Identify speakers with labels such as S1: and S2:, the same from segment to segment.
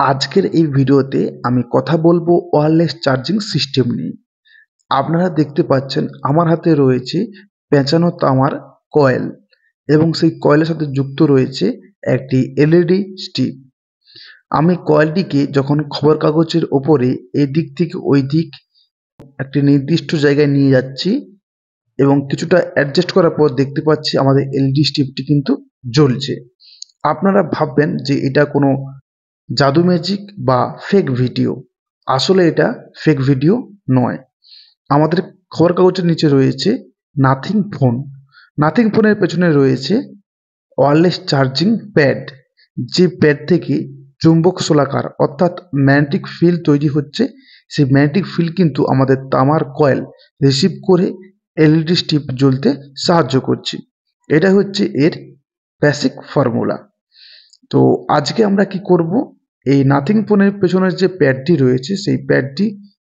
S1: আজকের এই ভিডিওতে আমি কথা বলবো ওয়্যারলেস চার্জিং সিস্টেম নিয়ে। আপনারা দেখতে পাচ্ছেন আমার হাতে রয়েছে পেঁচানো তামার কয়েল এবং সেই কয়েলের সাথে যুক্ত রয়েছে একটি এলইডি স্ট্রিপ। আমি কয়েলটিকে যখন খবর কাগজের ওপরে এদিক থেকে ওই দিক একটি নির্দিষ্ট জায়গায় নিয়ে যাচ্ছি এবং কিছুটা অ্যাডজাস্ট করার পর দেখতে পাচ্ছি আমাদের এলইডি স্ট্রিপটি কিন্তু জ্বলছে। আপনারা ভাববেন যে এটা কোনো জাদু ম্যাজিক বা ফেক ভিডিও। আসলে এটা ফেক ভিডিও নয়। আমাদের খবর কাগজের নিচে রয়েছে নাথিং ফোন। নাথিং ফোনের পেছনে রয়েছে ওয়্যারলেস চার্জিং প্যাড, যে প্যাড থেকে চুম্বক শোলাকার অর্থাৎ ম্যাগনেটিক ফিল্ড তৈরি হচ্ছে। সেই ম্যাগনেটিক ফিল্ড কিন্তু আমাদের তামার কয়েল রিসিভ করে এলইডি স্ট্রিপ জ্বলতে সাহায্য করছে। এটা হচ্ছে এর বেসিক ফর্মুলা। তো আজকে আমরা কি করব, এই নাথিং ফোনের পেছনের যে প্যাডটি রয়েছে সেই প্যাডটি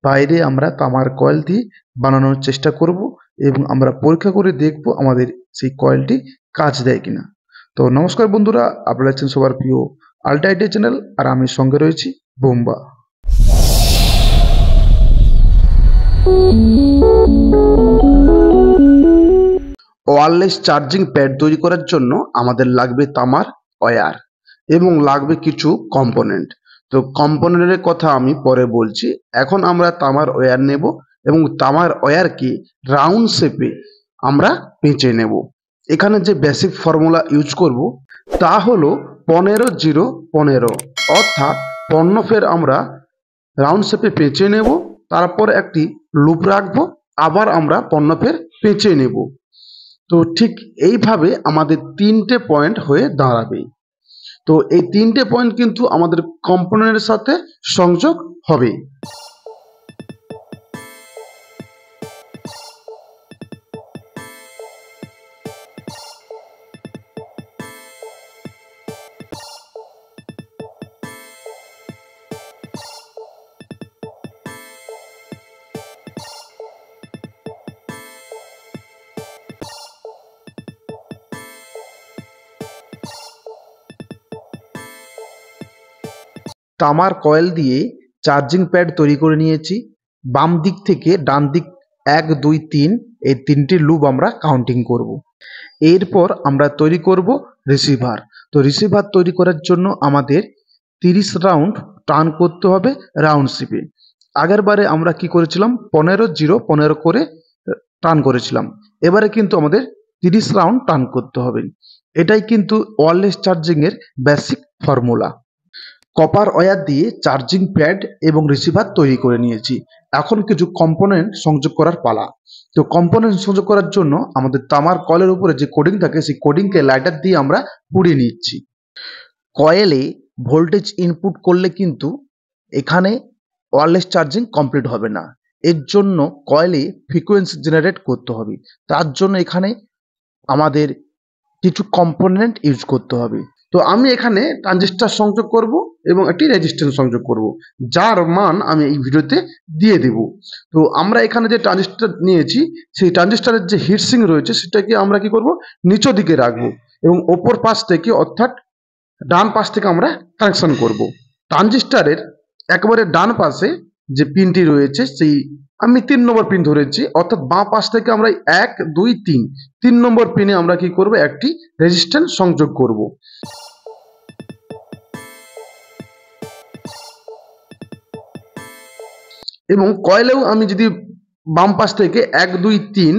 S1: বাইরে আমরা তামার কয়েল দিয়ে বানানোর চেষ্টা করব এবং আমরা পরীক্ষা করে দেখব আমাদের সেই কয়েলটি কাজ দেয় কিনা। তো নমস্কার বন্ধুরা, আপনারা আছেন সবার প্রিয় আল্ট্রা আইডিয়া চ্যানেল আর আমি সঙ্গে রয়েছি বোম্বা। ওয়্যারলেস চার্জিং প্যাড তৈরি করার জন্য আমাদের লাগবে তামার ওয়্যার এবং লাগবে কিছু কম্পোনেন্ট। তো কম্পোনেন্টের কথা আমি পরে বলছি। এখন আমরা তামার ওয়্যার নেব এবং তামার ওয়্যারকে রাউন্ড শেপে আমরা পেঁচে নেব। এখানে যে বেসিক ফর্মুলা ইউজ করব তা হলো 15-0-15, অর্থাৎ 15 ফের আমরা রাউন্ড শেপে পেঁচে নেব, তারপর একটি লুপ রাখবো, আবার আমরা 15 ফের পেঁচে নেব। তো ঠিক এইভাবে আমাদের তিনটে পয়েন্ট হয়ে দাঁড়াবে। তো এই তিনটে পয়েন্ট কিন্তু আমাদের কম্পোনেন্টের সাথে সংযোগ হবে। তামার কয়েল দিয়ে চার্জিং প্যাড তৈরি করে নিয়েছি। বাম দিক থেকে ডান দিক 1, 2, 3 এই তিনটি লুপ আমরা কাউন্টিং করব। এরপর আমরা তৈরি করব রিসিভার। তো রিসিভার তৈরি করার জন্য আমাদের 30 রাউন্ড টার্ন করতে হবে রাউন্ড শিপে। আগের বারে আমরা কি করেছিলাম, 15-0-15 করে টার্ন করেছিলাম। এবারে কিন্তু আমাদের 30 রাউন্ড টার্ন করতে হবে। এটাই কিন্তু ওয়্যারলেস চার্জিংয়ের বেসিক ফর্মুলা। কপার ওয়্যার দিয়ে চার্জিং প্যাড এবং রিসিভার তৈরি করে নিয়েছি। এখন কিছু কম্পোনেন্ট সংযোগ করার পালা। তো কম্পোনেন্ট সংযোগ করার জন্য আমাদের তামার কয়েলের উপরে যে কোডিং থাকে সেই কোডিংকে লাইটার দিয়ে আমরা পুড়িয়ে নিচ্ছি। কয়েলে ভোল্টেজ ইনপুট করলে কিন্তু এখানে ওয়্যারলেস চার্জিং কমপ্লিট হবে না। এর জন্য কয়েলে ফ্রিকোয়েন্সি জেনারেট করতে হবে। তার জন্য এখানে আমাদের কিছু কম্পোনেন্ট ইউজ করতে হবে। তো আমি এখানে ট্রানজিস্টর সংযোগ করব এবং একটি রেজিস্ট্যান্স সংযোগ করব, যার মান আমি এই ভিডিওতে দিয়ে দেব। তো আমরা এখানে যে ট্রানজিস্টর নিয়েছি সেই ট্রানজিস্টরের যে হিটসিং রয়েছে সেটাকে আমরা কি করব, নিচের দিকে রাখবো এবং ওপর পাশ থেকে অর্থাৎ ডান পাশ থেকে আমরা কানেকশন করব। ট্রানজিস্টরের একেবারে ডান পাশে যে পিনটি রয়েছে সেই আমি 3 নম্বর পিন ধরেছি, অর্থাৎ বাঁ পাশ থেকে আমরা 1, 2, 3 নম্বর পিনে আমরা কি করব, একটি রেজিস্ট্যান্স সংযোগ করব। এবং কয়েলেও আমি যদি বাম পাশ থেকে 1, 2, 3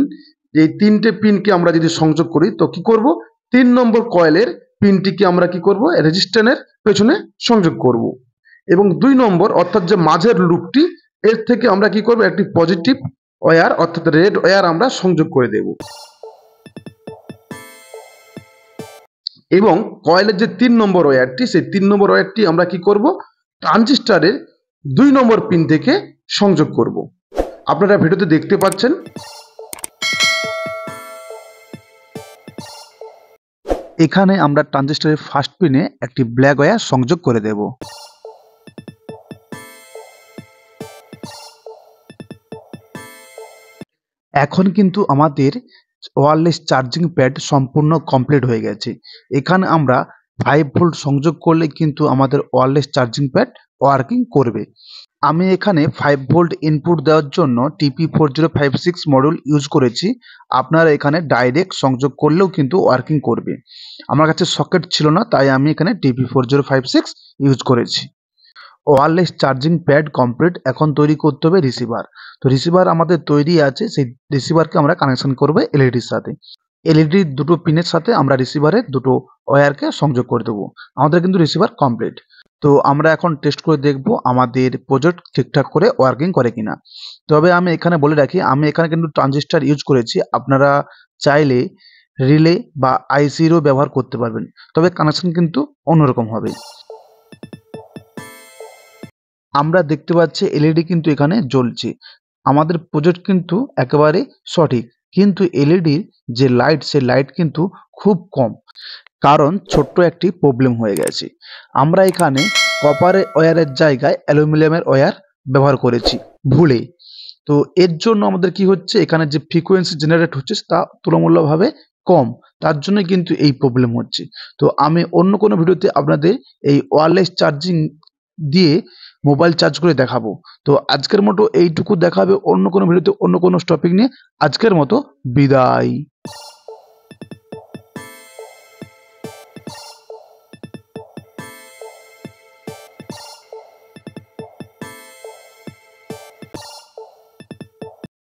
S1: এই তিনটে পিনকে আমরা যদি সংযোগ করি তো কি করব, 3 নম্বর কয়েলের পিনটিকে আমরা কি করব, রেজিস্ট্যান্সের পেছনে সংযোগ করব এবং 2 নম্বর অর্থাৎ যে মাঝের লুপটি এর থেকে আমরা কি করব, একটি পজিটিভ ওয়্যার অর্থাৎ রেড ওয়্যার আমরা সংযোগ করে দেব। এবং কয়েলের যে 3 নম্বর ওয়্যারটি সেই 3 নম্বর ওয়্যারটি আমরা কি করব, ট্রানজিস্টরের 2 নম্বর পিন থেকে সংযোগ করব। আপনারা ভিডিওতে দেখতে পাচ্ছেন। এখানে আমরা ট্রানজিস্টরের ফার্স্ট পিনে একটি ব্ল্যাক ওয়্যার সংযোগ করে দেব। এখন কিন্তু আমাদের ওয়্যারলেস চার্জিং প্যাড সম্পূর্ণ কমপ্লিট হয়ে গেছে। এখানে আমরা 5 ভোল্ট সংযোগ করলে কিন্তু আমাদের ওয়্যারলেস চার্জিং প্যাড ওয়ার্কিং করবে। আমি এখানে 5 ভোল্ট ইনপুট দেওয়ার জন্য TP4056 মডিউল ইউজ করেছি। আপনারা এখানে ডাইরেক্ট সংযোগ করলেও কিন্তু ওয়ার্কিং করবে। আমার কাছে সকেট ছিল না, তাই আমি এখানে TP4056 ইউজ করেছি। Wireless charging pad complete. এখন তৈরি করতে হবে রিসিভার। তো রিসিভার আমাদের তৈরি আছে, সেই রিসিভারকে আমরা কানেকশন করবো এলইডির সাথে। এলইডির দুটো পিনের সাথে আমরা রিসিভারের দুটো ওয়্যারকে সংযোগ করে দেবো। আমাদের কিন্তু রিসিভার কমপ্লিট। তো আমরা এখন টেস্ট করে দেখব আমাদের প্রজেক্ট ঠিকঠাক করে ওয়ার্কিং করে কিনা। তবে আমি এখানে বলে রাখি, আমি এখানে কিন্তু ট্রানজিস্টার ইউজ করেছি। আপনারা চাইলে রিলে বা আইসিরও ব্যবহার করতে পারবেন, তবে কানেকশন কিন্তু অন্যরকম হবে। আমরা দেখতে পাচ্ছি এলইডি কিন্তু এখানে জ্বলছে। আমাদের প্রজেক্ট কিন্তু একেবারে সঠিক, কিন্তু এলইডির যে লাইট, সে লাইট কিন্তু খুব কম, কারণ ছোট্ট একটি প্রবলেম হয়ে গেছে। আমরা এখানে কপারের ওয়্যারের জায়গায় অ্যালুমিনিয়ামের ওয়্যার ব্যবহার করেছি ভুলে। তো এর জন্য আমাদের কি হচ্ছে, এখানে যে ফ্রিকোয়েন্সি জেনারেট হচ্ছে তা তুলনামূলকভাবে কম, তার জন্য কিন্তু এই প্রবলেম হচ্ছে। তো আমি অন্য কোনো ভিডিওতে আপনাদের এই ওয়্যারলেস চার্জিং দিয়ে মোবাইল চার্জ করে দেখাবো। তো আজকের মতো এইটুকু, দেখাবে অন্য কোনো ভিডিওতে অন্য কোনো টপিক নিয়ে। আজকের মতো বিদায়।